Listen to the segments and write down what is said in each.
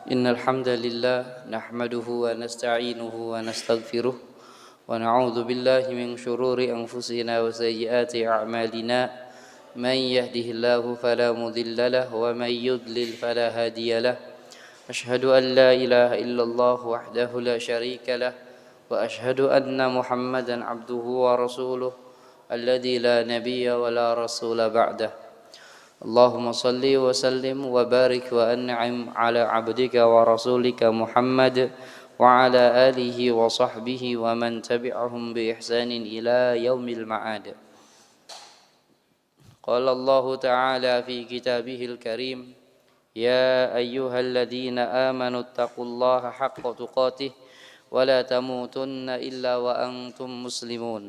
إن الحمد لله نحمده ونستعينه ونستغفره ونعوذ بالله من شرور أنفسنا وسيئات أعمالنا من يهده الله فلا مضل له ومن يضلل فلا هادي له أشهد أن لا إله إلا الله وحده لا شريك له وأشهد أن محمدا عبده ورسوله الذي لا نبي ولا رسول بعده اللهم صل وسلم وبارك وأنعم على عبدك ورسولك محمد وعلى آله وصحبه ومن تبعهم بإحسان إلى يوم المعاد. قال الله تعالى في كتابه الكريم يا أيها الذين آمنوا اتقوا الله حق تقاته ولا تموتن إلا وأنتم مسلمون.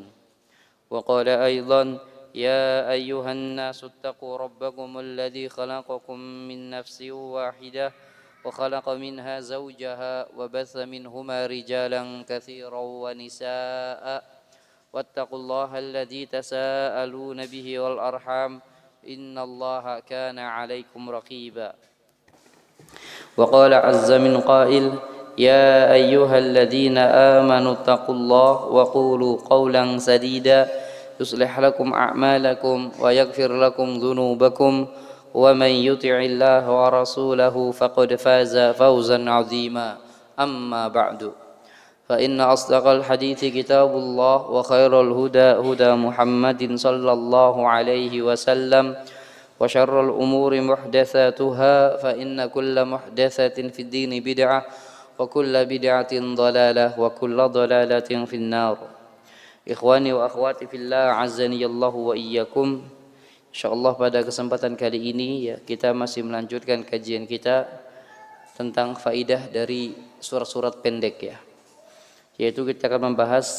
وقال أيضا يا أيها الناس اتقوا ربكم الذي خلقكم من نفس واحدة وخلق منها زوجها وبث منهما رجالا كثيرا ونساء واتقوا الله الذي تساءلون به والأرحام إن الله كان عليكم رقيبا. وقال عز من قائل يا أيها الذين آمنوا اتقوا الله وقولوا قولا سديدا يصلح لكم أعمالكم ويغفر لكم ذنوبكم ومن يطع الله ورسوله فقد فاز فوزا عظيما. أما بعد فإن أصدق الحديث كتاب الله وخير الهدى هدى محمد صلى الله عليه وسلم وشر الأمور محدثاتها فإن كل محدثة في الدين بدعة وكل بدعة ضلالة وكل ضلالة في النار. Ikhwani wa akhwati fillah, azanillahu wa iyyakum. Insyaallah pada kesempatan kali ini ya, kita masih melanjutkan kajian kita tentang faidah dari surat-surat pendek ya. Yaitu kita akan membahas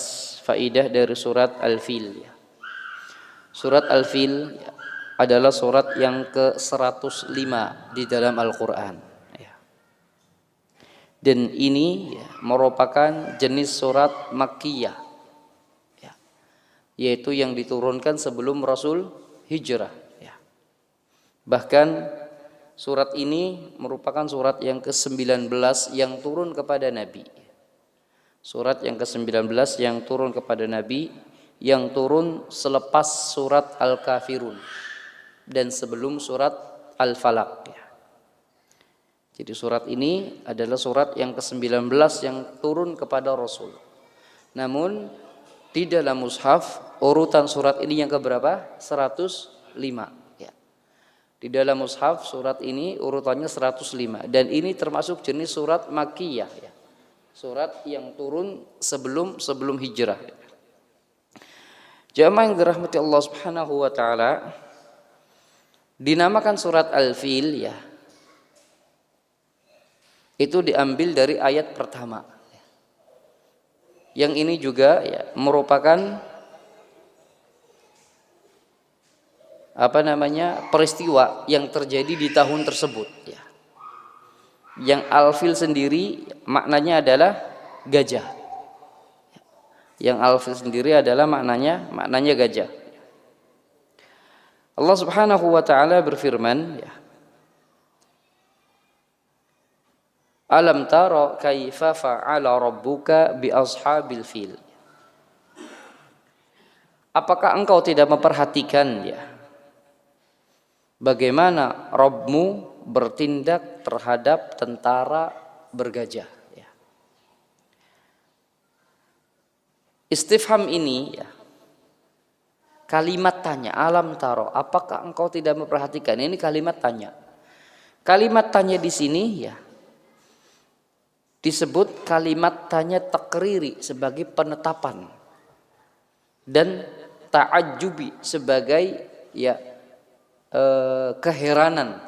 faidah dari surat Al-Fil ya. Surat Al-Fil ya, adalah surat yang ke-105 di dalam Al-Qur'an ya. Dan ini ya, merupakan jenis surat Makkiyah, yaitu yang diturunkan sebelum Rasul hijrah ya. Bahkan surat ini merupakan surat yang ke-19 yang turun kepada Nabi. Surat yang ke-19 yang turun kepada Nabi, yang turun selepas surat Al-Kafirun dan sebelum surat Al-Falaq ya. Jadi surat ini adalah surat yang ke-19 yang turun kepada Rasul. Namun di dalam mushaf urutan surat ini yang keberapa? 105 ya. Di dalam mushaf surat ini urutannya 105 dan ini termasuk jenis surat Makkiyah ya. Surat yang turun sebelum hijrah ya. Jamaah yang dirahmati Allah Subhanahu wa taala, dinamakan surat Al-Fil ya. Itu diambil dari ayat pertama. Yang ini juga ya, merupakan peristiwa yang terjadi di tahun tersebut ya. Yang Al-Fil sendiri maknanya adalah gajah. Yang Al-Fil sendiri adalah maknanya gajah. Allah Subhanahu wa taala berfirman ya, Alam tara kaifa fa'ala rabbuka bi ashabil fil. Apakah engkau tidak memperhatikan ya, bagaimana Rabbmu bertindak terhadap tentara bergajah ya. Istifham ini ya, kalimat tanya, alam taro, apakah engkau tidak memperhatikan? Ini kalimat tanya. Kalimat tanya di sini ya disebut kalimat tanya takriri sebagai penetapan dan ta'ajjubi sebagai ya keheranan.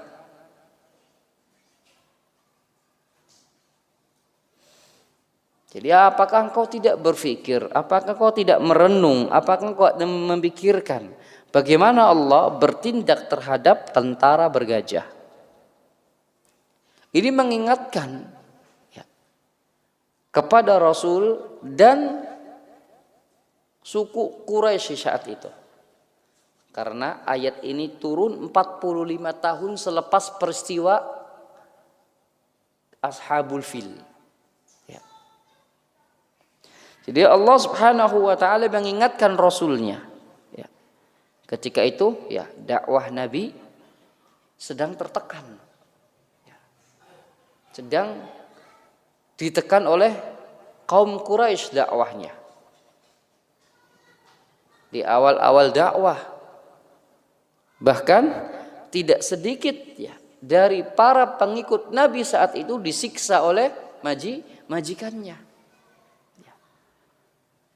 Jadi apakah engkau tidak berpikir, apakah engkau tidak merenung, apakah engkau memikirkan bagaimana Allah bertindak terhadap tentara bergajah? Ini mengingatkan kepada Rasul dan suku Quraisy saat itu. Karena ayat ini turun 45 tahun selepas peristiwa Ashabul Fil. Ya. Jadi Allah Subhanahu wa taala mengingatkan Rasulnya. Ya. Ketika itu ya dakwah Nabi sedang tertekan. Ya. Sedang ditekan oleh kaum Quraisy dakwahnya. Di awal-awal dakwah bahkan tidak sedikit ya dari para pengikut Nabi saat itu disiksa oleh majikannya. Ya.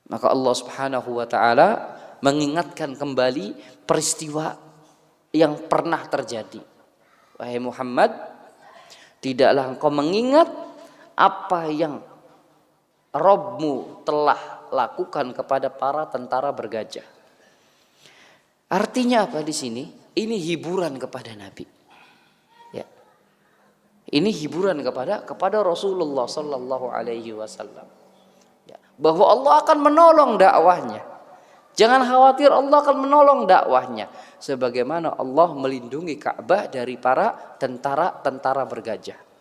Maka Allah Subhanahu wa taala mengingatkan kembali peristiwa yang pernah terjadi. Wahai Muhammad, tidaklah engkau mengingat apa yang Rabbmu telah lakukan kepada para tentara bergajah. Artinya apa di sini? Ini hiburan kepada Nabi. Ya. Ini hiburan kepada Rasulullah sallallahu alaihi wasallam. Ya. Bahwa Allah akan menolong dakwahnya. Jangan khawatir, Allah akan menolong dakwahnya. Sebagaimana Allah melindungi Ka'bah dari para tentara bergajah.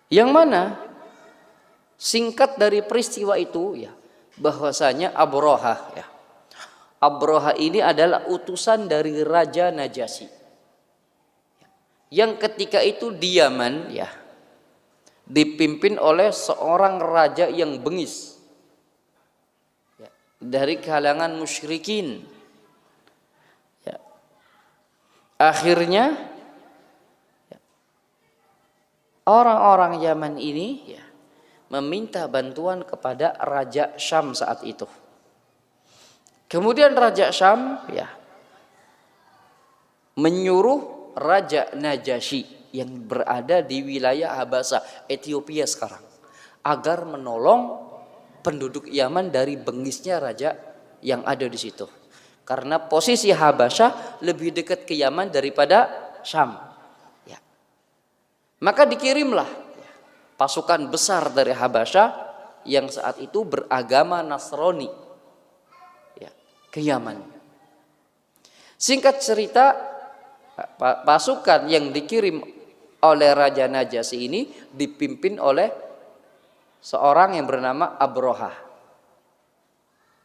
Yang mana singkat dari peristiwa itu ya bahwasanya Abrahah ya. Abrahah ini adalah utusan dari Raja Najasyi. Yang ketika itu di Yaman ya dipimpin oleh seorang raja yang bengis. Ya, dari kalangan musyrikin. Ya. Akhirnya orang-orang Yaman ini ya, meminta bantuan kepada Raja Syam saat itu. Kemudian Raja Syam ya, menyuruh Raja Najasyi yang berada di wilayah Habasa, Ethiopia sekarang, agar menolong penduduk Yaman dari bengisnya raja yang ada di situ. Karena posisi Habasa lebih dekat ke Yaman daripada Syam. Maka dikirimlah pasukan besar dari Habasyah yang saat itu beragama Nasrani ya, ke Yaman. Singkat cerita, pasukan yang dikirim oleh Raja Najasyi ini dipimpin oleh seorang yang bernama Abrahah.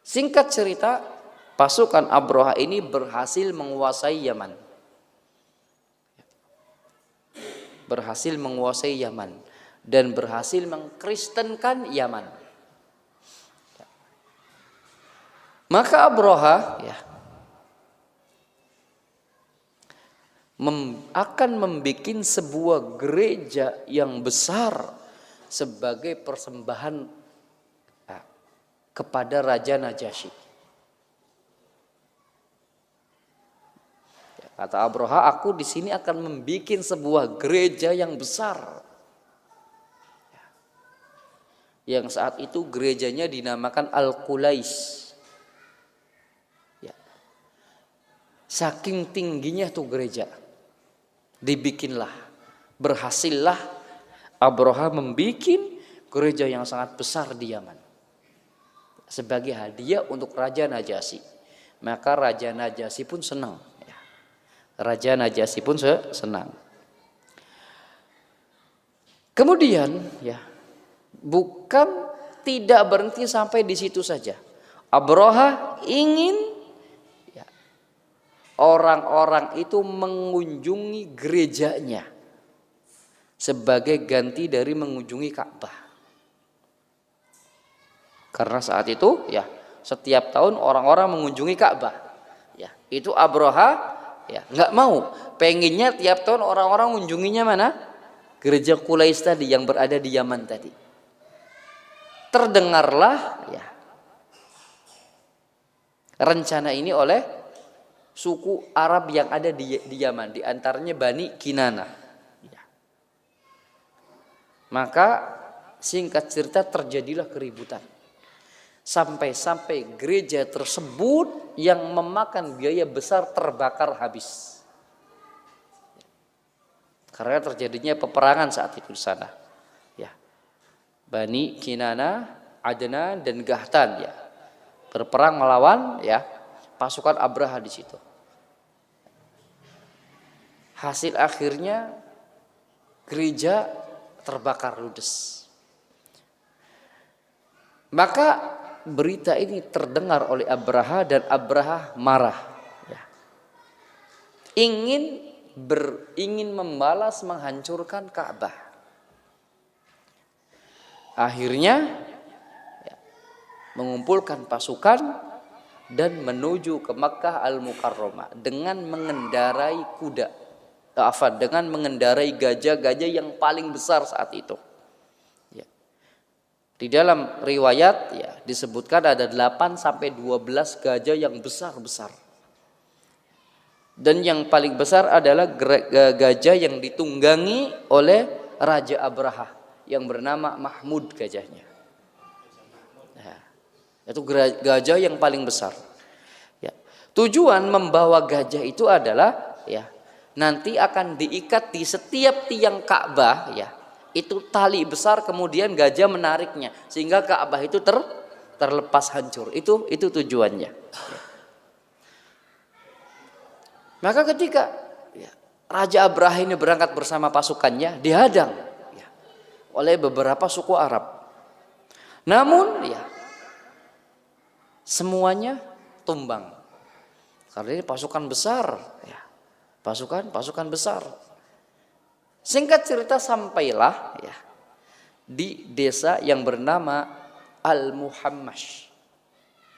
Singkat cerita, pasukan Abrahah ini berhasil menguasai Yaman. Berhasil menguasai Yaman dan berhasil mengkristenkan Yaman. Maka Abrahah ya akan membuat sebuah gereja yang besar sebagai persembahan ya, kepada Raja Najasyi. Kata Abrahah, aku di sini akan membuat sebuah gereja yang besar. Yang saat itu gerejanya dinamakan Al-Qulais. Ya. Saking tingginya tuh gereja, dibikinlah, berhasillah Abrahah membuat gereja yang sangat besar di Yaman sebagai hadiah untuk Raja Najasyi. Maka Raja Najasyi pun senang. Raja Najasyi pun senang. Kemudian ya bukan tidak berhenti sampai di situ saja. Abrahah ingin ya, orang-orang itu mengunjungi gerejanya sebagai ganti dari mengunjungi Ka'bah. Karena saat itu ya setiap tahun orang-orang mengunjungi Ka'bah. Ya, itu Abrahah ya nggak mau, pengennya tiap tahun orang-orang mengunjunginya mana? Gereja Qulais tadi yang berada di Yaman tadi. Terdengarlah ya rencana ini oleh suku Arab yang ada di Yaman, di antaranya Bani Kinana. Ya. Maka singkat cerita terjadilah keributan. Sampai-sampai gereja tersebut yang memakan biaya besar terbakar habis. Karena terjadinya peperangan saat itu di sana. Ya. Bani Kinana, Adnan dan Gahtan ya. Berperang melawan ya pasukan Abrahah di situ. Hasil akhirnya gereja terbakar ludes. Maka berita ini terdengar oleh Abraha dan Abraha marah. Ya. Ingin membalas menghancurkan Ka'bah. Akhirnya ya, mengumpulkan pasukan dan menuju ke Makkah Al-Mukarramah dengan mengendarai dengan mengendarai gajah-gajah yang paling besar saat itu. Ya. Di dalam riwayat ya, disebutkan ada 8 sampai 12 gajah yang besar-besar. Dan yang paling besar adalah gajah yang ditunggangi oleh Raja Abraha yang bernama Mahmud gajahnya. Nah, itu gajah yang paling besar. Ya. Tujuan membawa gajah itu adalah ya, nanti akan diikat di setiap tiang Ka'bah ya. Itu tali besar, kemudian gajah menariknya sehingga Ka'bah itu terlepas hancur. Itu tujuannya. Ya. Maka ketika ya, Raja Abraha ini berangkat bersama pasukannya dihadang oleh beberapa suku Arab. Namun ya semuanya tumbang. Karena ini pasukan besar ya. Pasukan besar. Singkat cerita sampailah ya di desa yang bernama Al-Muhammash.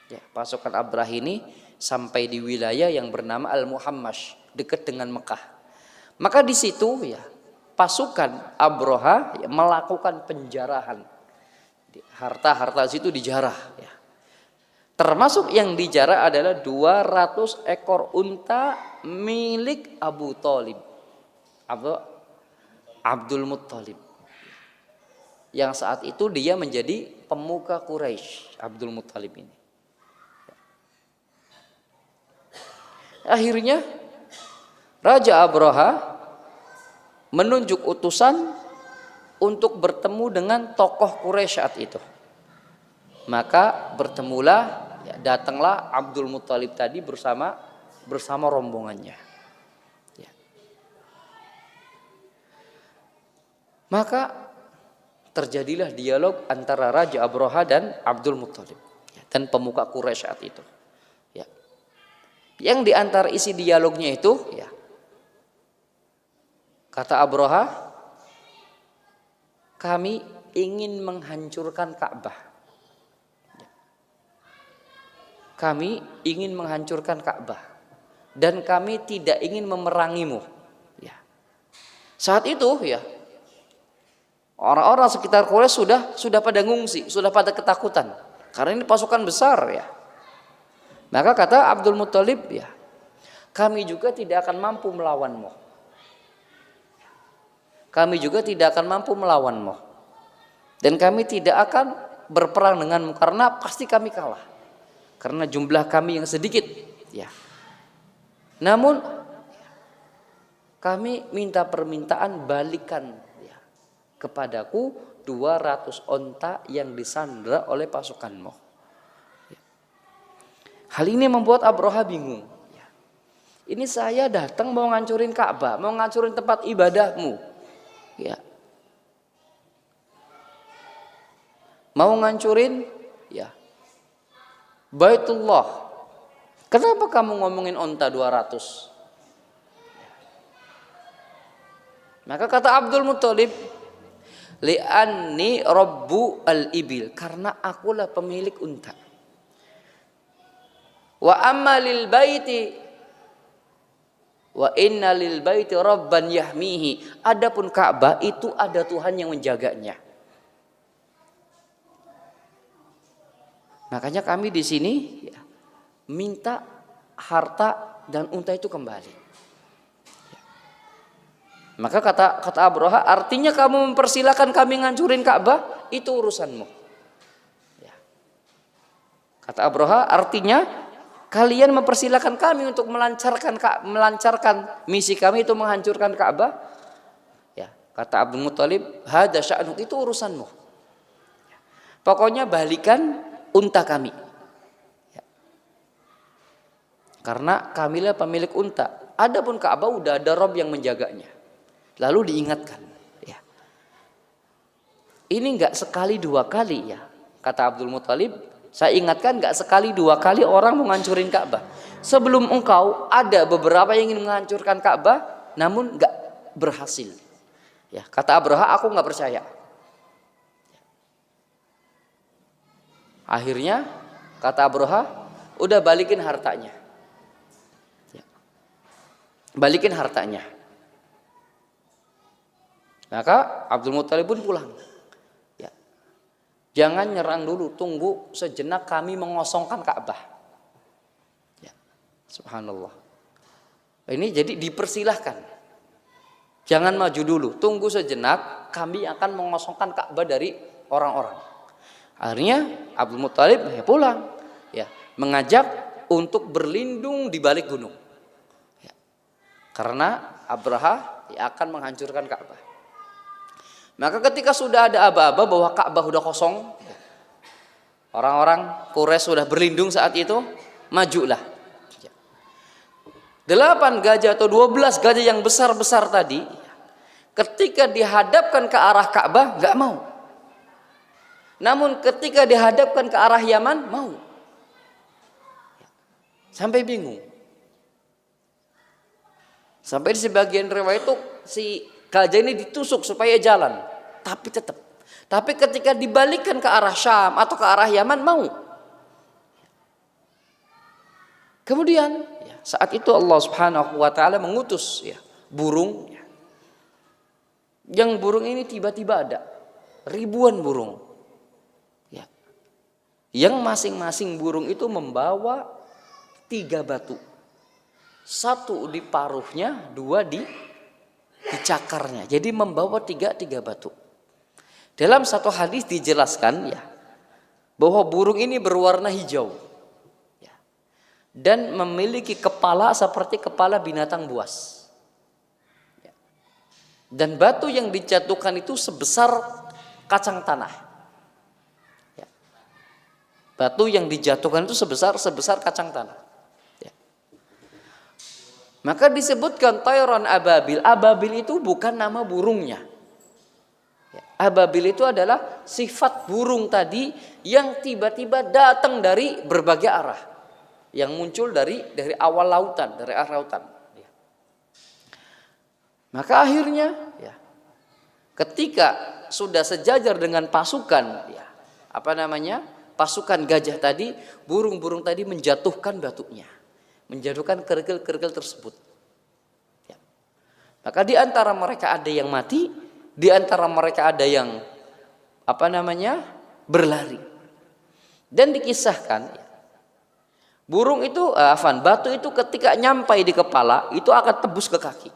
Ya, pasukan Abraha ini sampai di wilayah yang bernama Al-Muhammash, dekat dengan Mekah. Maka di situ ya pasukan Abraha ya, melakukan penjarahan. Harta-harta situ dijarah ya. Termasuk yang dijarah adalah 200 ekor unta milik Abu Thalib. Abdul Muttalib. Yang saat itu dia menjadi pemuka Quraisy, Abdul Muttalib ini. Akhirnya Raja Abraha menunjuk utusan untuk bertemu dengan tokoh Quraisy saat itu. Maka bertemulah, ya, datanglah Abdul Muttalib tadi bersama rombongannya. Ya. Maka terjadilah dialog antara Raja Abraha dan Abdul Muttalib, ya, dan pemuka Quraisy saat itu. Ya. Yang diantara isi dialognya itu, ya, kata Abraha, kami ingin menghancurkan Ka'bah. Kami ingin menghancurkan Ka'bah dan kami tidak ingin memerangimu. Ya. Saat itu ya orang-orang sekitar Quraisy sudah pada ngungsi, sudah pada ketakutan karena ini pasukan besar ya. Maka kata Abdul Muttalib, ya, kami juga tidak akan mampu melawanmu. Kami juga tidak akan mampu melawanmu. Dan kami tidak akan berperang denganmu karena pasti kami kalah. Karena jumlah kami yang sedikit, ya. Namun kami minta permintaan balikan ya, kepadaku 200 onta yang disandra oleh pasukanmu. Ya. Hal ini membuat Abraha bingung. Ya. Ini saya datang mau ngancurin Ka'bah, mau ngancurin tempat ibadahmu. Ya. Mau ngancurin ya Baitullah. Kenapa kamu ngomongin onta 200? Maka kata Abdul Muttalib, li'anni rabbu al-ibil, karena akulah pemilik unta. Wa amma lil baiti wa inna lil baiti rabban yahmihi. Adapun Ka'bah itu ada Tuhan yang menjaganya. Makanya kami di sini ya, minta harta dan unta itu kembali. Ya. Maka kata Abraha, artinya kamu mempersilahkan kami ngancurin Ka'bah, itu urusanmu. Ya. Kata Abraha, artinya kalian mempersilahkan kami untuk melancarkan misi kami itu menghancurkan Ka'bah. Ya, kata Abdul Muttalib, hada sya'nuk, itu urusanmu. Ya. Pokoknya balikan unta kami. Ya. Karena kamilah pemilik unta. Adapun Ka'bah udah ada Rob yang menjaganya. Lalu diingatkan. Ya. Ini nggak sekali dua kali ya. Kata Abdul Muthalib, saya ingatkan nggak sekali dua kali orang menghancurin Ka'bah. Sebelum engkau ada beberapa yang ingin menghancurkan Ka'bah, namun nggak berhasil. Ya, kata Abraha, aku nggak percaya. Akhirnya kata Abraha, udah balikin hartanya. Ya. Balikin hartanya. Maka Abdul Muthalib pun pulang. Ya. Jangan nyerang dulu, tunggu sejenak kami mengosongkan Ka'bah. Ya. Subhanallah. Ini jadi dipersilahkan. Jangan maju dulu, tunggu sejenak, kami akan mengosongkan Ka'bah dari orang-orang. Akhirnya Abdul Muthalib pulang, ya, mengajak untuk berlindung di balik gunung. Ya. Karena Abraha akan menghancurkan Ka'bah. Maka ketika sudah ada aba-aba bahwa Ka'bah sudah kosong, orang-orang Quraisy sudah berlindung saat itu, majulah. 8 gajah atau 12 gajah yang besar-besar tadi, ketika dihadapkan ke arah Ka'bah nggak mau. Namun ketika dihadapkan ke arah Yaman mau. Sampai bingung. Sampai di sebagian riwayat itu si gajah ini ditusuk supaya jalan, tapi tetap. Tapi ketika dibalikkan ke arah Syam atau ke arah Yaman mau. Kemudian saat itu Allah Subhanahu wa taala mengutus burung. Yang burung ini tiba-tiba ada ribuan burung. Ya. Yang masing-masing burung itu membawa 3 batu. 1 di paruhnya, 2 di cakarnya. Jadi membawa 3 batu. Dalam satu hadis dijelaskan bahwa burung ini berwarna hijau. Dan memiliki kepala seperti kepala binatang buas. Dan batu yang dijatuhkan itu sebesar kacang tanah. Batu yang dijatuhkan itu sebesar kacang tanah. Maka disebutkan tayran ababil. Ababil itu bukan nama burungnya. Ababil itu adalah sifat burung tadi yang tiba-tiba datang dari berbagai arah. Yang muncul dari awal lautan, dari arah lautan. Maka akhirnya ketika sudah sejajar dengan pasukan pasukan gajah tadi, burung-burung tadi menjatuhkan batunya, menjatuhkan kerikil-kerikil tersebut. Maka di antara mereka ada yang mati, di antara mereka ada yang berlari. Dan dikisahkan burung itu, batu itu ketika nyampai di kepala itu akan tembus ke kaki.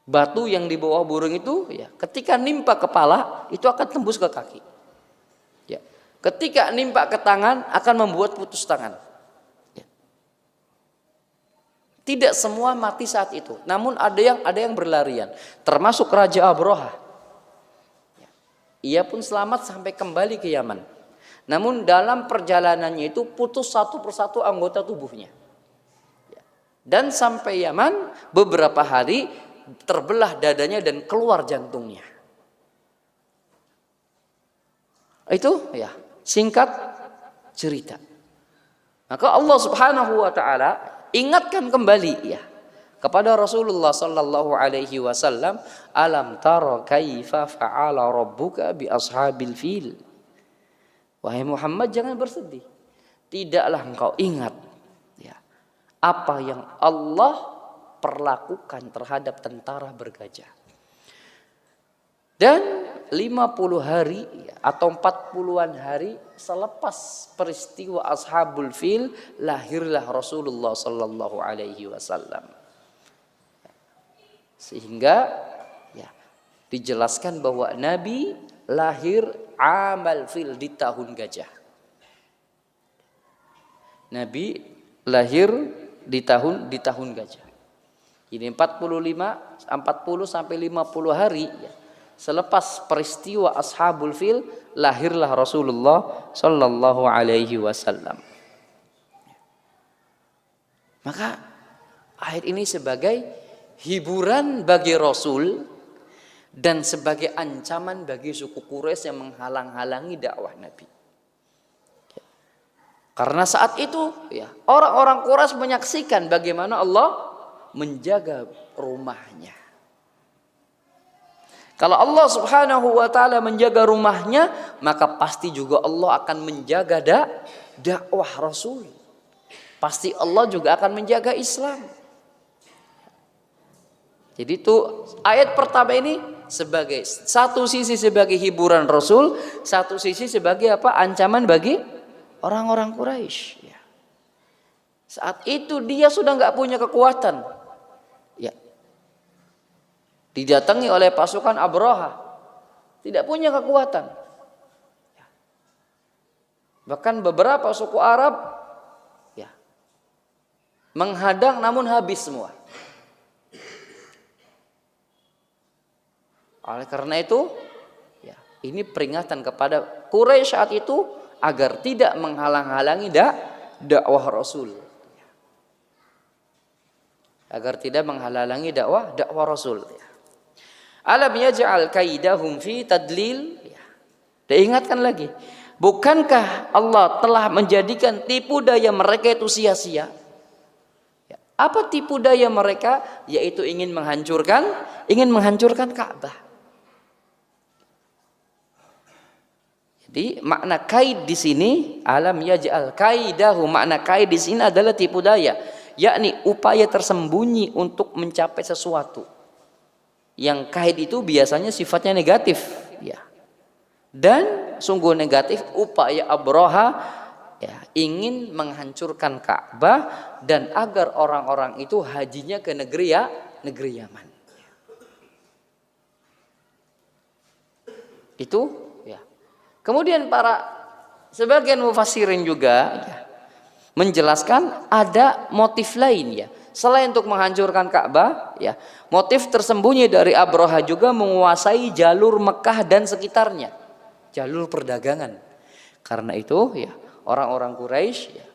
Batu yang di bawah burung itu, ketika nimpa kepala itu akan tembus ke kaki. Ketika nimpa ke tangan akan membuat putus tangan. Tidak semua mati saat itu, namun ada yang berlarian, termasuk Raja Abraha. Ia pun selamat sampai kembali ke Yaman. Namun dalam perjalanannya itu putus satu persatu anggota tubuhnya. Dan sampai Yaman beberapa hari terbelah dadanya dan keluar jantungnya. Itu singkat cerita. Maka Allah Subhanahu wa taala ingatkan kembali kepada Rasulullah sallallahu alaihi wasallam, alam tara kaifa fa'ala rabbuka bi ashabil fil. Wahai Muhammad, jangan bersedih. Tidaklah engkau ingat apa yang Allah perlakukan terhadap tentara bergajah. Dan 50 hari atau 40-an hari selepas peristiwa Ashabul Fil, lahirlah Rasulullah sallallahu alaihi wasallam. Sehingga dijelaskan bahwa Nabi lahir amal fil, di tahun gajah. Nabi lahir di tahun gajah. Ini 40 sampai 50 hari selepas peristiwa Ashabul Fil, lahirlah Rasulullah sallallahu alaihi wasallam. Maka ayat ini sebagai hiburan bagi Rasul dan sebagai ancaman bagi suku Quraisy yang menghalang-halangi dakwah Nabi. Karena saat itu ya, orang-orang Quraisy menyaksikan bagaimana Allah menjaga rumahnya. Kalau Allah Subhanahu wa taala menjaga rumahnya, maka pasti juga Allah akan menjaga dakwah Rasul. Pasti Allah juga akan menjaga Islam. Jadi itu ayat pertama ini sebagai satu sisi sebagai hiburan Rasul, satu sisi sebagai apa? Ancaman bagi orang-orang Quraisy. Ya. Saat itu dia sudah nggak punya kekuatan. Ya. Didatangi oleh pasukan Abraha, tidak punya kekuatan. Ya. Bahkan beberapa suku Arab, ya, menghadang namun habis semua. Oleh karena itu, ya, ini peringatan kepada Quraisy saat itu agar tidak menghalang-halangi dakwah Rasul. Agar tidak menghalang-halangi dakwah Rasul. Alam yaj'al kaidahum fi tadlil. Diingatkan lagi, bukankah Allah telah menjadikan tipu daya mereka itu sia-sia? Apa tipu daya mereka? Yaitu ingin menghancurkan Ka'bah. Jadi makna kaid di sini, alam yaj'al kaidahu, makna kaid di sini adalah tipu daya, yakni upaya tersembunyi untuk mencapai sesuatu. Yang kaid itu biasanya sifatnya negatif, ya. Dan sungguh negatif upaya Abraha, ya, ingin menghancurkan Ka'bah dan agar orang-orang itu hajinya ke negeri Yaman. Itu. Kemudian sebagian mufassirin juga, ya, menjelaskan ada motif lain, ya. Selain untuk menghancurkan Ka'bah, ya, motif tersembunyi dari Abraha juga menguasai jalur Mekah dan sekitarnya, jalur perdagangan. Karena itu, ya, orang-orang Quraisy, ya,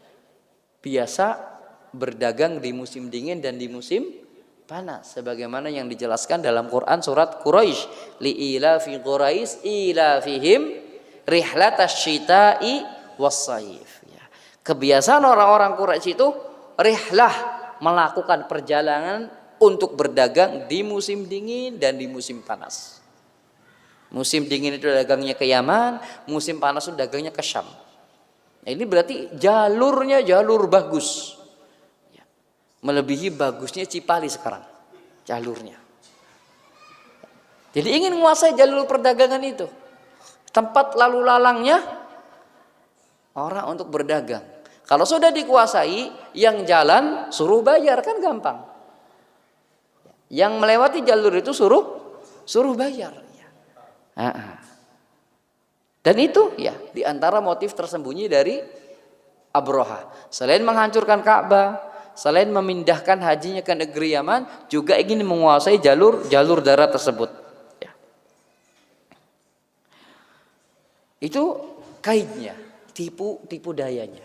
biasa berdagang di musim dingin dan di musim panas, sebagaimana yang dijelaskan dalam Quran surat Quraisy, li'ilafi Quraisy ilafihim rihlatasy syita'i was-shaif. Ya. Kebiasaan orang-orang Quraisy itu rihlah, melakukan perjalanan untuk berdagang di musim dingin dan di musim panas. Musim dingin itu dagangnya ke Yaman, musim panas itu dagangnya ke Syam. Nah, ini berarti jalurnya jalur bagus. Ya. Melebihi bagusnya Cipali sekarang jalurnya. Jadi ingin menguasai jalur perdagangan itu. Tempat lalu lalangnya orang untuk berdagang. Kalau sudah dikuasai, yang jalan suruh bayar, kan gampang. Yang melewati jalur itu suruh bayar. Dan itu, ya, diantara motif tersembunyi dari Abraha. Selain menghancurkan Ka'bah, selain memindahkan hajinya ke negeri Yaman, juga ingin menguasai jalur darat tersebut. Itu kaidnya, tipu dayanya.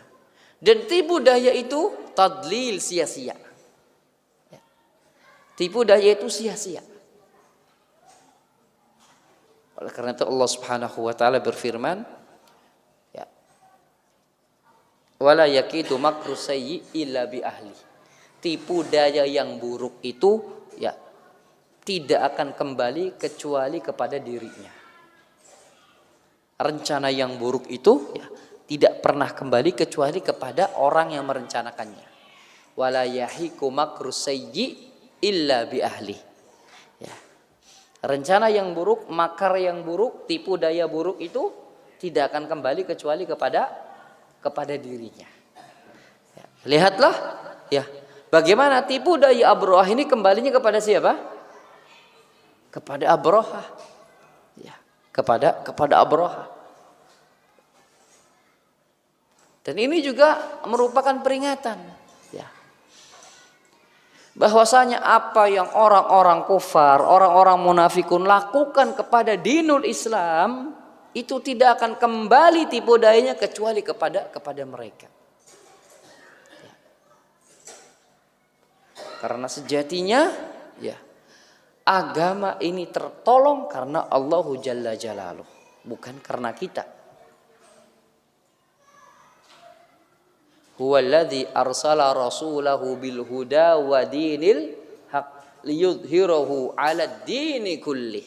Dan tipu daya itu tadlil, sia-sia. Tipu daya itu sia-sia. Oleh karena itu Allah Subhanahu wa taala berfirman, ya, wala yakidu makru sayyi illa bi ahli. Tipu daya yang buruk itu, ya, tidak akan kembali kecuali kepada dirinya. Rencana yang buruk itu, ya, tidak pernah kembali kecuali kepada orang yang merencanakannya. Wala yahiku makru sayyi illa bi ahli. Ya. Rencana yang buruk, makar yang buruk, tipu daya buruk itu tidak akan kembali kecuali kepada dirinya. Ya. Lihatlah, ya, bagaimana tipu daya Abraha ini kembalinya kepada siapa? Kepada Abraha. Ya, kepada Abraha. Dan ini juga merupakan peringatan, ya, bahwasanya apa yang orang-orang kufar, orang-orang munafikun lakukan kepada dinul Islam itu tidak akan kembali tipu dayanya kecuali kepada mereka. Karena sejatinya ya agama ini tertolong karena Allahu Jalla Jalaluh, bukan karena kita. Huwallazi arsala rasulahu bil huda wa dinil haq liyudhhirahu 'alad dini kullih.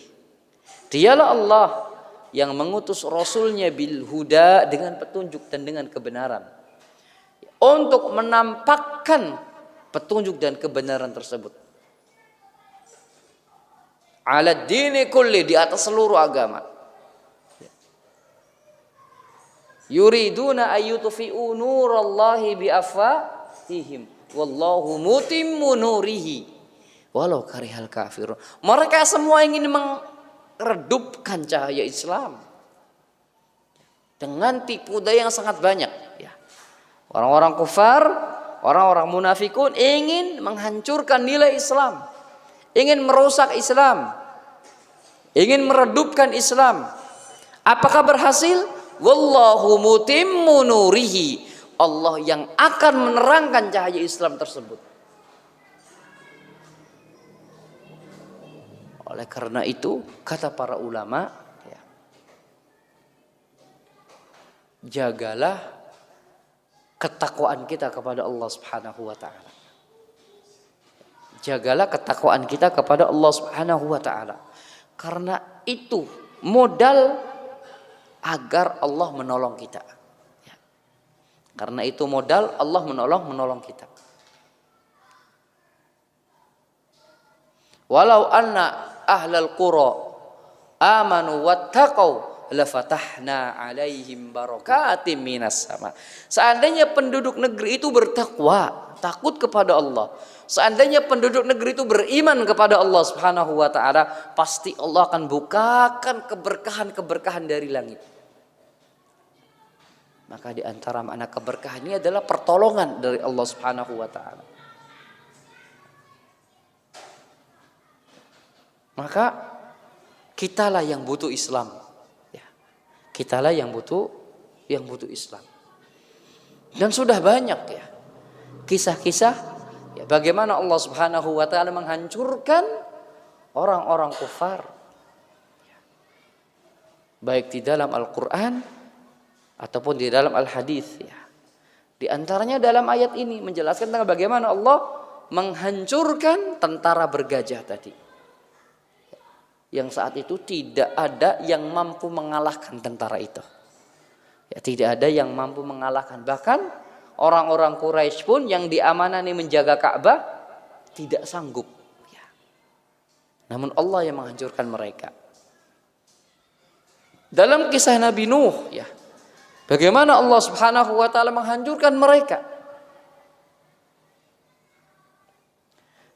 Dialah Allah yang mengutus rasulnya bil huda dengan petunjuk dan dengan kebenaran untuk menampakkan petunjuk dan kebenaran tersebut. 'Alad dini kullih, di atas seluruh agama. Yuriduna ayyutfi'u nurallahi biafwahihim wallahu mutimmu nurihi walau karihal kafirun. Mereka semua ingin meredupkan cahaya Islam dengan tipu daya yang sangat banyak ya. Orang-orang kufar, orang-orang munafikun ingin menghancurkan nilai Islam, ingin merusak Islam, ingin meredupkan Islam. Apakah berhasil? Wallahu mutimmu nurihi. Allah yang akan menerangkan cahaya Islam tersebut. Oleh karena itu kata para ulama ya, jagalah ketakwaan kita kepada Allah Subhanahu wa taala. Jagalah ketakwaan kita kepada Allah Subhanahu wa taala. Karena itu modal agar Allah menolong kita. Ya. Karena itu modal Allah menolong kita. Walau anna ahlal qura amanu wattaqau lafatahna alaihim barakatim minas sama. Seandainya penduduk negeri itu bertakwa, takut kepada Allah, seandainya penduduk negeri itu beriman kepada Allah Subhanahu wa taala, pasti Allah akan bukakan keberkahan-keberkahan dari langit. Maka di antara makna keberkahan ini adalah pertolongan dari Allah Subhanahu wa taala. Maka kitalah yang butuh Islam. Ya. Kitalah yang butuh Islam. Dan sudah banyak ya kisah-kisah ya, bagaimana Allah Subhanahu wa taala menghancurkan orang-orang kufar. Ya. Baik di dalam Al-Qur'an ataupun di dalam al-hadis ya. Di antaranya dalam ayat ini menjelaskan tentang bagaimana Allah menghancurkan tentara bergajah tadi. Yang saat itu tidak ada yang mampu mengalahkan tentara itu. Ya, tidak ada yang mampu mengalahkan. Bahkan orang-orang Quraisy pun yang diamanani menjaga Ka'bah tidak sanggup. Ya. Namun Allah yang menghancurkan mereka. Dalam kisah Nabi Nuh ya, bagaimana Allah Subhanahu wa taala menghancurkan mereka.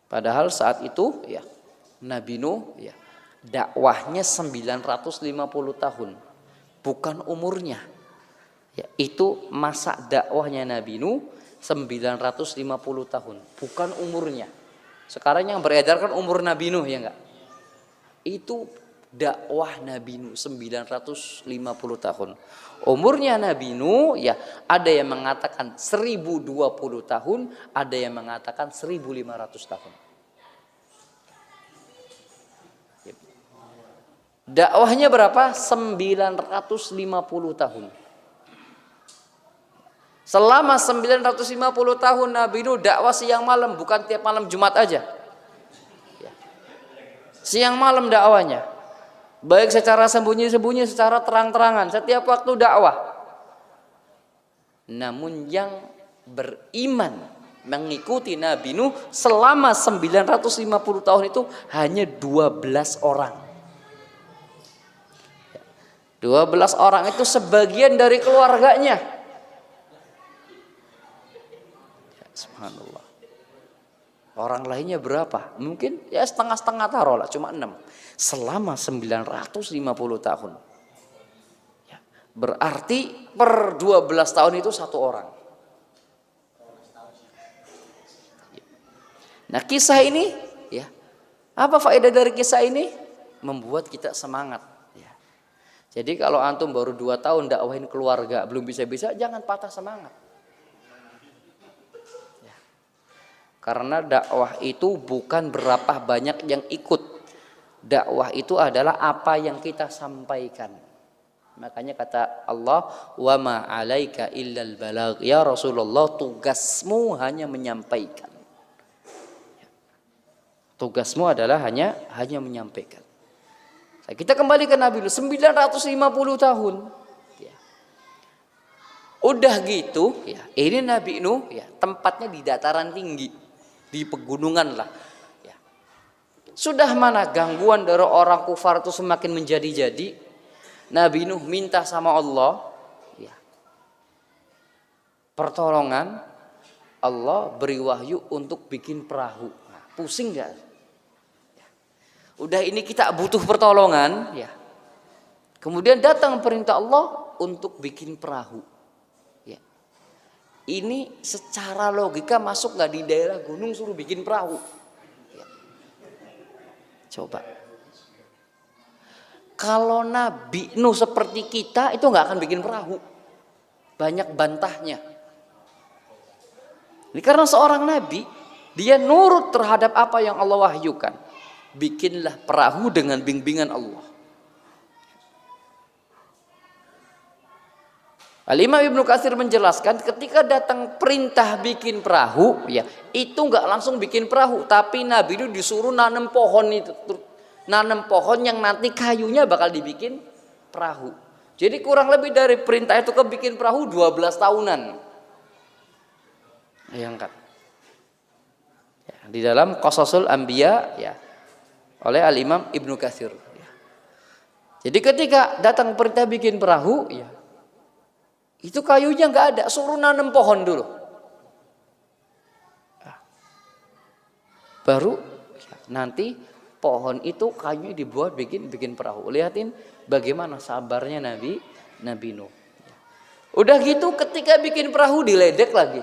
Padahal saat itu ya Nabi Nuh ya dakwahnya 950 tahun. Bukan umurnya. Ya, itu masa dakwahnya Nabi Nuh 950 tahun, bukan umurnya. Sekarang yang beredar kan umur Nabi Nuh ya enggak? Itu dakwah Nabi Nuh 950 tahun. Umurnya Nabi Nuh ya ada yang mengatakan 1020 tahun, ada yang mengatakan 1500 tahun. Dakwahnya berapa? 950 tahun. Selama 950 tahun Nabi Nuh dakwah siang malam, bukan tiap malam Jumat aja. Siang malam dakwahnya. Baik secara sembunyi-sembunyi, secara terang-terangan, setiap waktu dakwah. Namun yang beriman mengikuti Nabi Nuh selama 950 tahun itu hanya 12 orang. 12 orang itu sebagian dari keluarganya. Subhanallah. Orang lainnya berapa? Mungkin ya setengah-setengah taruh lah, cuma 6. Selama 950 tahun. Ya, berarti per 12 tahun itu satu orang. Nah kisah ini, ya apa faedah dari kisah ini? Membuat kita semangat. Ya. Jadi kalau antum baru 2 tahun dakwahin keluarga belum bisa-bisa, jangan patah semangat. Karena dakwah itu bukan berapa banyak yang ikut. Dakwah itu adalah apa yang kita sampaikan. Makanya kata Allah, wa ma 'alaika illal balagh. Ya Rasulullah, tugasmu hanya menyampaikan. Tugasmu adalah hanya menyampaikan. Kita kembali ke Nabi Nuh 950 tahun. Ya. Udah gitu, ya, ini Nabi Nuh ya, tempatnya di dataran tinggi, di pegunungan lah. Ya. Sudah mana gangguan dari orang kufar itu semakin menjadi-jadi, Nabi Nuh minta sama Allah, ya, pertolongan. Allah beri wahyu untuk bikin perahu. Nah, pusing nggak? Ya. Udah ini kita butuh pertolongan, ya. Kemudian datang perintah Allah untuk bikin perahu. Ya. Ini secara logika masuk nggak di daerah gunung suruh bikin perahu? Ya. Coba. Kalau Nabi Nuh seperti kita itu nggak akan bikin perahu, banyak bantahnya. Ini karena seorang Nabi, dia nurut terhadap apa yang Allah wahyukan. Bikinlah perahu dengan bimbingan Allah. Al-Imam Ibnu Katsir menjelaskan ketika datang perintah bikin perahu, ya itu nggak langsung bikin perahu, tapi Nabi itu disuruh nanam pohon itu. Nanam pohon yang nanti kayunya bakal dibikin perahu. Jadi kurang lebih dari perintah itu ke bikin perahu 12 tahunan. Bayangkan. Ya, di dalam Qasasul Anbiya ya oleh Al-Imam Ibnu Katsir. Ya. Jadi ketika datang perintah bikin perahu, ya itu kayunya nggak ada, suruh nanam pohon dulu. Ya. Baru ya, nanti pohon itu kayunya dibuat bikin perahu. Lihatin bagaimana sabarnya Nabi Nuh. Udah gitu ketika bikin perahu diledek lagi.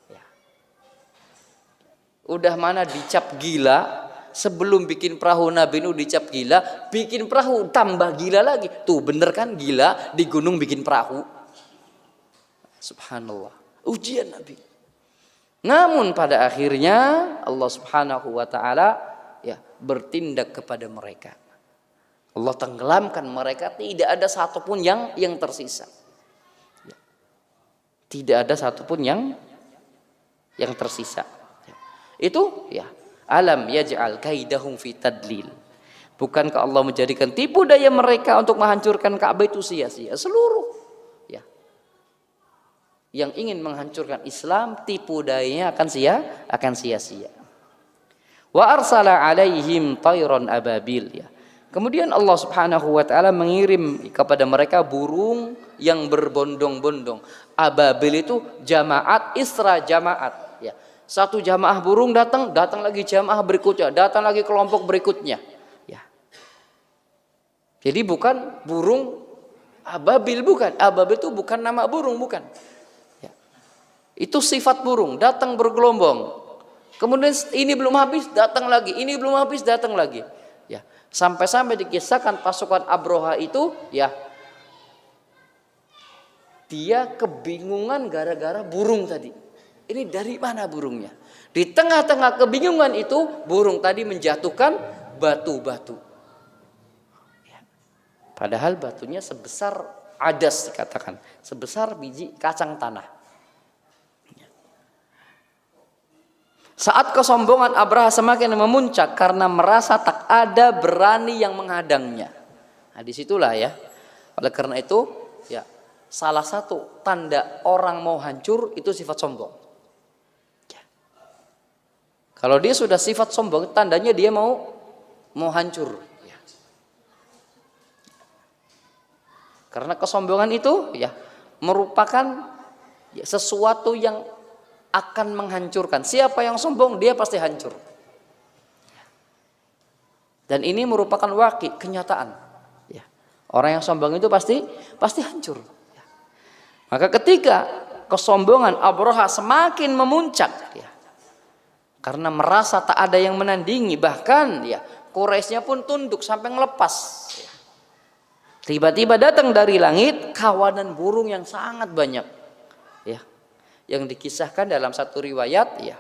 Ya. Udah mana dicap gila, sebelum bikin perahu Nabi Nuh dicap gila, bikin perahu tambah gila lagi. Tuh bener kan gila di gunung bikin perahu. Subhanallah. Ujian Nabi. Namun pada akhirnya Allah Subhanahu wa taala ya bertindak kepada mereka. Allah tenggelamkan mereka, tidak ada satupun yang tersisa. Ya. Tidak ada satupun yang tersisa. Ya. Itu ya alam yaj'al kaidahum fi tadlil. Bukankah Allah menjadikan tipu daya mereka untuk menghancurkan Ka'bah itu sia-sia? Seluruh ya yang ingin menghancurkan Islam, tipu dayanya akan sia-sia. Wa arsala alaihim tayran ababil ya. Kemudian Allah Subhanahu wa taala mengirim kepada mereka burung yang berbondong-bondong. Ababil itu jamaat, isra jamaat ya. Satu jamaah burung datang lagi jamaah berikutnya, datang lagi kelompok berikutnya ya. Jadi bukan burung ababil, bukan. Ababil itu bukan nama burung, bukan. Ya. Itu sifat burung, datang bergelombang. Kemudian ini belum habis, datang lagi. Ini belum habis, datang lagi. Ya, sampai-sampai dikisahkan pasukan Abroha itu, ya, dia kebingungan gara-gara burung tadi. Ini dari mana burungnya? Di tengah-tengah kebingungan itu, burung tadi menjatuhkan batu-batu. Ya. Padahal batunya sebesar adas dikatakan, sebesar biji kacang tanah. Saat kesombongan Abraha semakin memuncak karena merasa tak ada berani yang menghadangnya. Nah, disitulah ya. Oleh karena itu, ya salah satu tanda orang mau hancur itu sifat sombong. Ya. Kalau dia sudah sifat sombong, tandanya dia mau hancur. Ya. Karena kesombongan itu ya merupakan ya, sesuatu yang akan menghancurkan. Siapa yang sombong dia pasti hancur. Dan ini merupakan waqi, kenyataan. Ya. Orang yang sombong itu pasti hancur. Ya. Maka ketika kesombongan Abraha semakin memuncak, ya, karena merasa tak ada yang menandingi, bahkan ya Quraisynya pun tunduk sampai ngelepas. Ya. Tiba-tiba datang dari langit kawanan burung yang sangat banyak. Ya. Yang dikisahkan dalam satu riwayat ya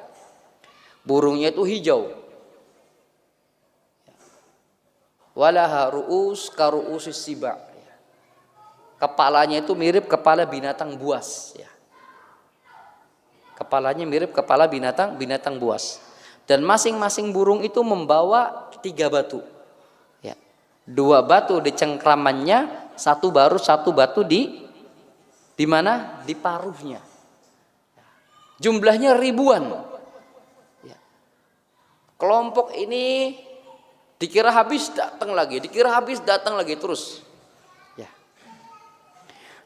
Burungnya itu hijau. Walaha ru'us karu'usis siba. Kepalanya itu mirip kepala binatang buas. Ya. Kepalanya mirip kepala binatang buas. Dan masing-masing burung itu membawa 3 batu. Ya. 2 batu di cengkramannya, satu batu di mana? Di paruhnya. Jumlahnya ribuan. Ya. Kelompok ini dikira habis datang lagi, terus. Ya.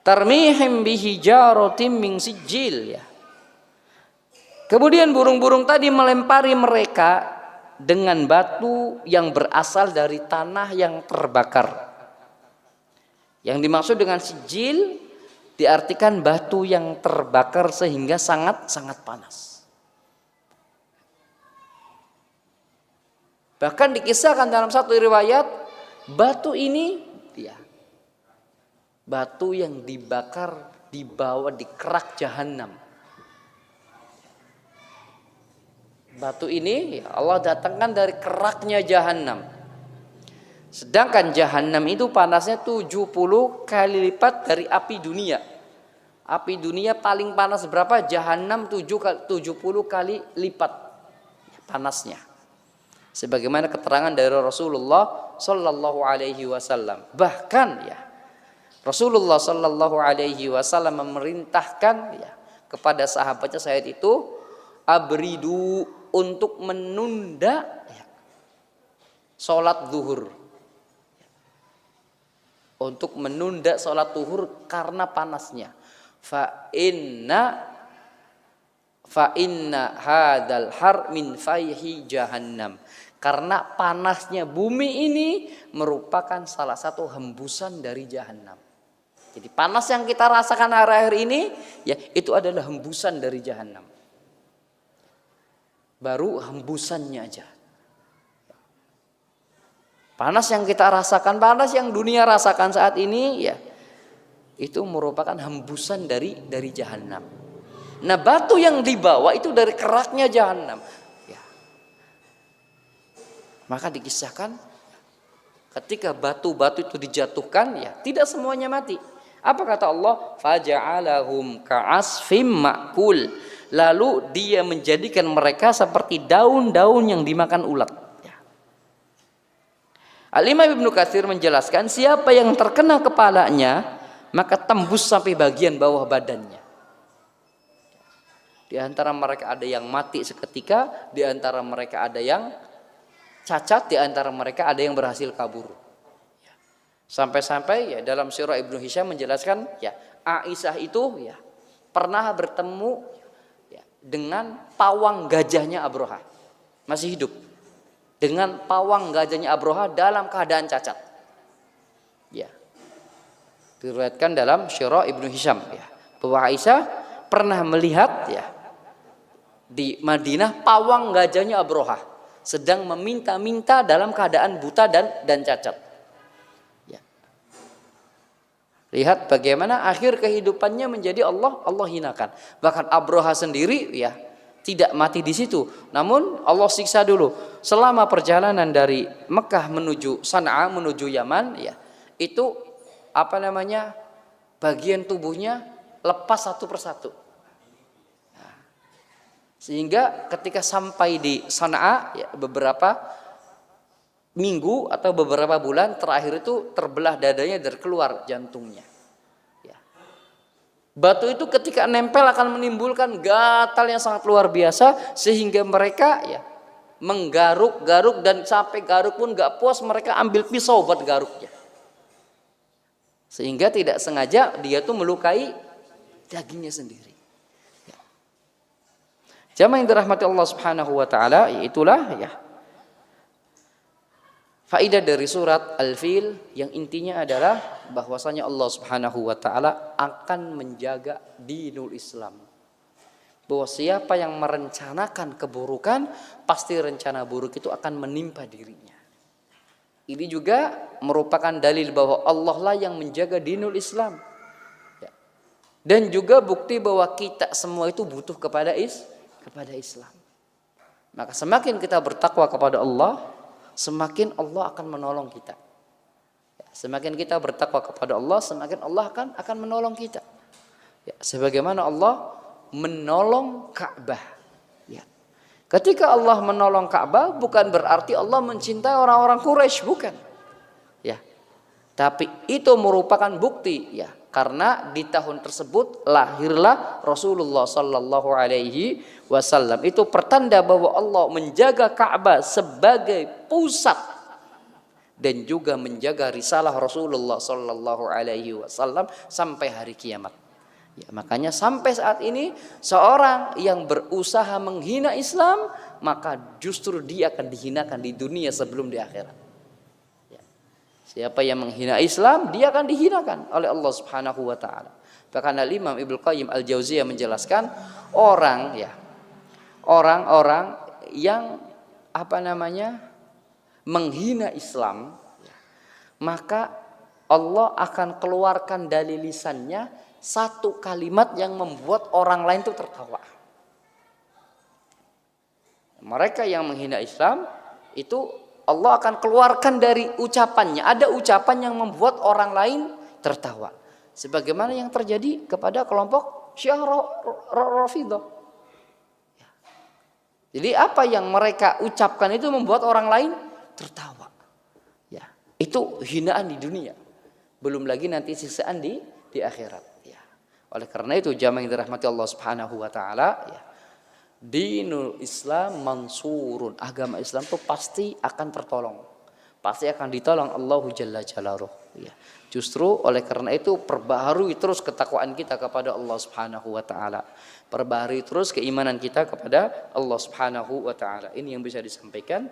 Tarmihim bihijaratim min sijil, ya. Kemudian burung-burung tadi melempari mereka dengan batu yang berasal dari tanah yang terbakar. Yang dimaksud dengan sijil diartikan batu yang terbakar sehingga sangat panas. Bahkan dikisahkan dalam satu riwayat, batu ini batu yang dibakar dibawa di kerak jahanam. Batu ini Allah datangkan dari keraknya jahanam. Sedangkan jahanam itu panasnya 70 kali lipat dari api dunia. Api dunia paling panas berapa? Jahanam 70 kali lipat panasnya. Sebagaimana keterangan dari Rasulullah sallallahu alaihi wasallam. Bahkan ya Rasulullah sallallahu alaihi wasallam memerintahkan ya kepada sahabatnya saat itu, abridu, untuk menunda ya, sholat zuhur. Untuk menunda sholat zuhur karena panasnya. Fa inna hadzal har min fayhi jahannam. Karena panasnya bumi ini merupakan salah satu hembusan dari jahanam. Jadi panas yang kita rasakan akhir-akhir ini ya itu adalah hembusan dari jahanam. Baru hembusannya aja. Panas yang kita rasakan, panas yang dunia rasakan saat ini ya itu merupakan hembusan dari jahanam. Nah, batu yang dibawa itu dari keraknya jahanam. Ya. Maka dikisahkan ketika batu-batu itu dijatuhkan ya tidak semuanya mati. Apa kata Allah? Faja'alahum ka'asfim ma'kul. Lalu dia menjadikan mereka seperti daun-daun yang dimakan ulat. Ya. Al-Imam Ibnu Katsir menjelaskan siapa yang terkena kepalanya maka tembus sampai bagian bawah badannya. Di antara mereka ada yang mati seketika, di antara mereka ada yang cacat, di antara mereka ada yang berhasil kabur. Ya. Sampai-sampai ya dalam Sirah Ibnu Hisham menjelaskan ya Aisyah itu ya pernah bertemu dengan pawang gajahnya Abroha, masih hidup, dengan pawang gajahnya Abroha dalam keadaan cacat. Ya, diriwayatkan dalam Sirah Ibnu Hisham ya bahwa Aisyah pernah melihat ya di Madinah pawang gajahnya Abroha sedang meminta-minta dalam keadaan buta dan cacat. Lihat bagaimana akhir kehidupannya menjadi Allah hinakan. Bahkan Abroha sendiri ya tidak mati di situ. Namun Allah siksa dulu. Selama perjalanan dari Mekah menuju Sana'a menuju Yaman ya itu bagian tubuhnya lepas satu persatu. Nah, sehingga ketika sampai di Sana'a ya, beberapa minggu atau beberapa bulan terakhir itu terbelah dadanya dan keluar jantungnya. Ya. Batu itu ketika nempel akan menimbulkan gatal yang sangat luar biasa sehingga mereka ya menggaruk-garuk dan sampai garuk pun gak puas mereka ambil pisau buat garuknya. Sehingga tidak sengaja dia tuh melukai dagingnya sendiri. Ya. Jamaah yang dirahmati Allah Subhanahu wa taala, itulah ya faidah dari surat Al-Fil yang intinya adalah bahwasanya Allah Subhanahu wa taala akan menjaga dinul Islam. Bahwa siapa yang merencanakan keburukan, pasti rencana buruk itu akan menimpa dirinya. Ini juga merupakan dalil bahwa Allah lah yang menjaga dinul Islam. Ya. Dan juga bukti bahwa kita semua itu butuh kepada Islam. Maka semakin kita bertakwa kepada Allah, semakin Allah akan menolong kita. Semakin kita bertakwa kepada Allah, semakin Allah akan menolong kita. Ya, sebagaimana Allah menolong Ka'bah. Ya. Ketika Allah menolong Ka'bah, bukan berarti Allah mencintai orang-orang Quraisy, bukan. Ya. Tapi itu merupakan bukti, ya, karena di tahun tersebut lahirlah Rasulullah Sallallahu Alaihi Wasallam. Itu pertanda bahwa Allah menjaga Ka'bah sebagai pusat dan juga menjaga risalah Rasulullah Sallallahu Alaihi Wasallam sampai hari kiamat. Ya, makanya sampai saat ini seorang yang berusaha menghina Islam, maka justru dia akan dihinakan di dunia sebelum di akhirat. Ya. Siapa yang menghina Islam, dia akan dihinakan oleh Allah Subhanahu Wa Taala. Bahkan Imam Ibnu Qayyim Al-Jauziyah menjelaskan orang-orang yang menghina Islam, maka Allah akan keluarkan dari lisannya satu kalimat yang membuat orang lain itu tertawa. Mereka yang menghina Islam itu Allah akan keluarkan dari ucapannya. Ada ucapan yang membuat orang lain tertawa. Sebagaimana yang terjadi kepada kelompok Syiah Rafidhah. Jadi apa yang mereka ucapkan itu membuat orang lain tertawa. Ya, itu hinaan di dunia. Belum lagi nanti siksaan di akhirat. Ya. Oleh karena itu jamaah yang dirahmati Allah Subhanahu Wa Taala, ya, dinul Islam mansurun, agama Islam itu pasti akan tertolong, pasti akan ditolong Allah Jalla Jalaluhu. Ya. Justru oleh karena itu perbaharui terus ketakwaan kita kepada Allah Subhanahu Wa Taala, perbaharui terus keimanan kita kepada Allah Subhanahu Wa Taala. Ini yang bisa disampaikan.